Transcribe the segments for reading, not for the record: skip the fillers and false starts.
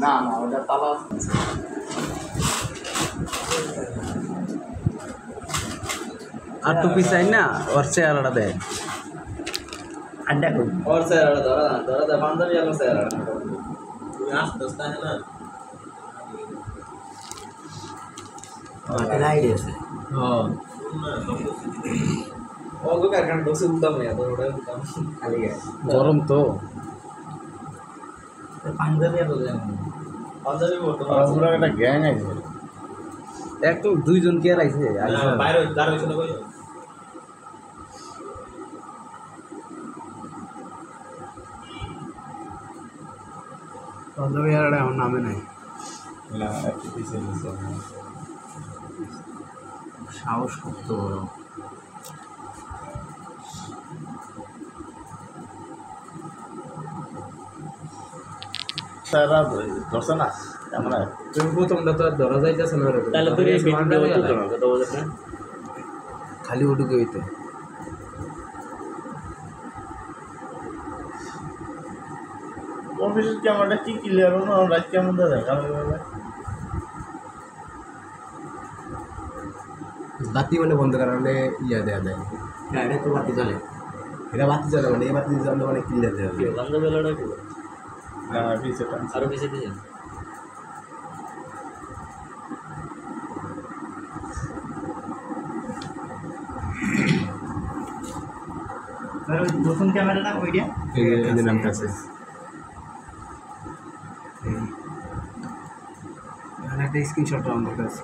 না না ওটা তালা আর টুপি চাই না ওর চেহারাটা দেয় আড্ডা করি और सर दरा बांधा भी आलो सर आज दस्ता है ना মাঠে লাইট আছে হ্যাঁ और को कारखाना बस उल्टा में तो थोड़ा उल्टा খালি গায়ে গরম তো পাঞ্জাবি আর বলে बांधा भी बोलते পুরো একটা গ্যাং আছে একটু দুইজন কে রাইছে বাইরে দাঁড় হইছে না কই পাঞ্জাবি আর আমার নামে নাই না একটু পিছিয়ে নিছে সাহস কত বড় সারা ধরছে না আমরা তুমি প্রথমটা তো আর ধরা যাইতেছে না তাহলে তো এই ভিডিও তো না কত বলে না খালি ওটুকে হইতে অফিসের ক্যামেরাটা কি ক্লিয়ার হলো রাত কেমন দেখা বাতি মানে বন্ধ করার মানে ইয়া দেয়া দেয় হ্যাঁ এটা তো বাতি জ্বলে এটা বাতি জ্বলে মানে এই বাতি জ্বলে মানে ক্লিয়ার দেওয়া কি বান্ধা বেলাটা কি না পিছে টানছে আরো পিছে দিছেন আর ওই নতুন ক্যামেরাটা ওইটা এই যে নামটা আছে এখানে একটা স্ক্রিনশট আমার কাছে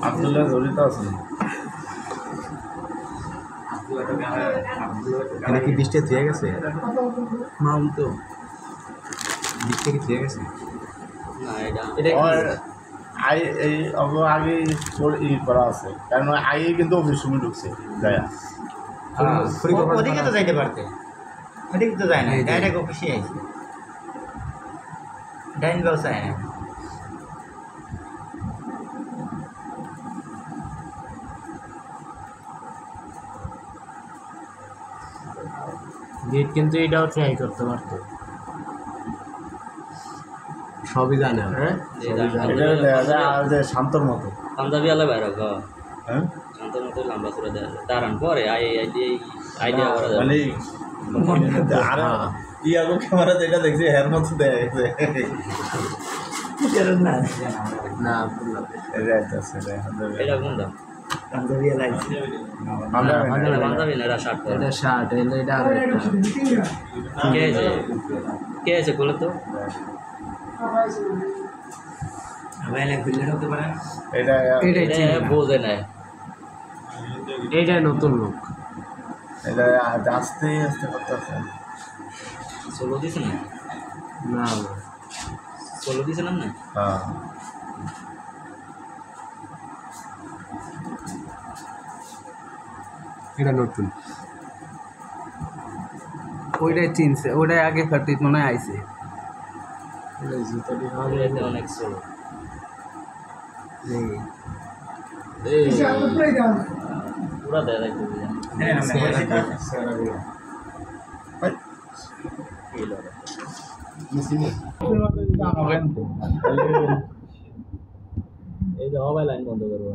আব্দুল্লাহ জড়িত আছে এটা কি বৃষ্টি ধুয়ে গেছে মাম তো বৃষ্টি কি ধুয়ে গেছে না এটা আর আই এই আগে ই করা আছে কারণ আগে কিন্তু অফিস রুমে ঢুকছে যায় ওদিকে তো যাইতে পারতে ওদিকে তো যায় না ডাইরেক্ট অফিসে আইছে ডাইন ব্যবসায় না গেট কিন্তু এটাও ট্রাই করতে পারতো সবই জানে হ্যাঁ এটা দেখা যায় আর যে শান্তর মতো পাঞ্জাবি আলা বাইরে গো হ্যাঁ শান্তর মতো লম্বা করে দেয় দাঁড়ান পরে আইডিয়া করা যাবে মানে আর ইয়াগো ক্যামেরা যেটা দেখছি এর মতো দেখা গেছে না না রাইট আছে এটা কোনটা পাঞ্জাবি লাইছে পাঞ্জাবি না এটা শার্ট এটা শার্ট এটা আর একটা কে আছে বলে তো আবার এক বিল্ডার হতে পারে না এটা এটাই চিনি না। বোঝে না এইটাই নতুন লোক এটা আস্তে আস্তে করতেছে সোলো দিছে না না সোলো দিছে না না হ্যাঁ এটা নতুন ওইটাই চিনছে ওইটাই আগে ফাটিত মনে হয় আইছে এটা অনেক সোলো পুরা দেয় দেখতে এই যে হবাই লাইন বন্ধ করবো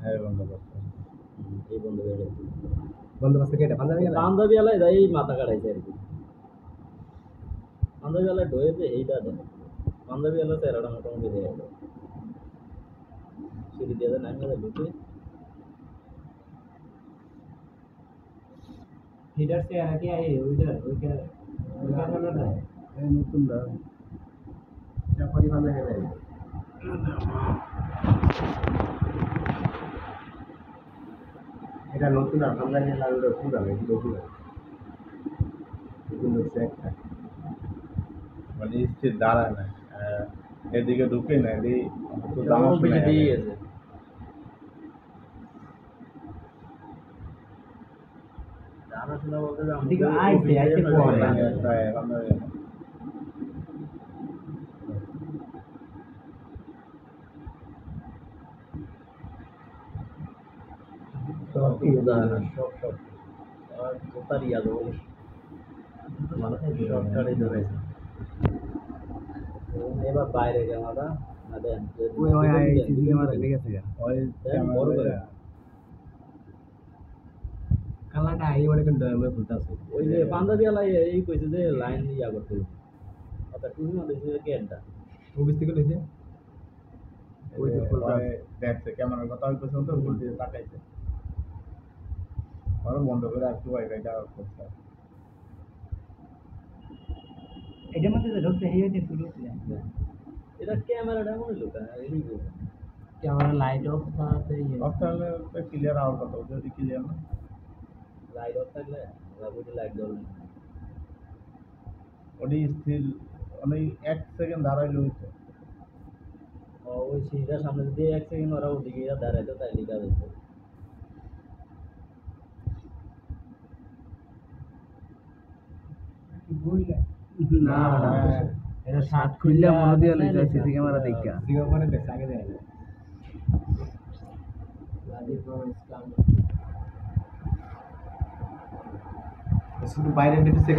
হ্যাঁ বন্ধ করতে এই বন্ধ করে বন্দোবস্ত কেটে পাঞ্জাবি গেল বান্ধবী এলায় এই মাথা কাটাইছে আর কি বান্ধবী এলায় ঢোয়েছে এইটা দেয় বান্ধবী এলায় তেরাটা মোটামুটি দেয় সিঁড়ি দিয়ে দেয় নামিয়ে দেয় ঢুকে হিটার সে আগে আই ওইটা ওইটা ওইটা নতুন এটা নতুন আর আমরা নিয়ে লাগলো পুরানো এগুলো পুরানো এগুলো হচ্ছে একটা মানে স্থির দাঁড়ায় না এদিকে ঢুকে না এদিকে তো জামা জানাশোনা পিছে হয়ে দিয়ে গেছে। গেছে জানাশোনা বলতে যে আমাদের এদিকে আইছে, আইছে অফিসে পরে। লাগে। এখন সব উদাহরণ, সব আর কোথায় ইয়াদ বলে সরকারি ধরেছে এবার বাইরে ক্যামেরা না দেন ওই বড় করে। কালাটা আই অনেক ডয়ামে ফুলতাছে ওই যে পাঞ্জাবি আলাই এই কইছে যে লাইন ইয়া করতে হবে অর্থাৎ তুমি আমাদের যে গেটটা অফিস থেকে লইছে ওই যে ফুলটা ওই দেখছে ক্যামেরার কথা ওই পর্যন্ত ভুল দিয়ে তাকাইছে আরো বন্ধ করে একটু ওয়াইফাইটা করছে এটার মধ্যে তো ঢুকছে এই হইতে শুরু হচ্ছে এটা ক্যামেরাটা এমন লোক এই বলছে ক্যামেরা লাইট অফ করাতে তাহলে ক্লিয়ার আওয়ার কথা যদি ক্লিয়ার না লাইট অফ থাকলে বুঝি লাইট জ্বলবে ওটি স্থির মানে 1 সেকেন্ড দাঁড়াইলে হইতো ওই সিটার সামনে যদি 1 সেকেন্ড ওরা ওদিকে দাঁড়াইতো তাই লিখা যেত না এটা শার্ট খুললে মনে দিয়ে লইছে সিসি ক্যামেরা দেখা সিসি ক্যামেরা দেখে আগে দেয় রাজীব ইসলাম শুধু বাইরে দেখতে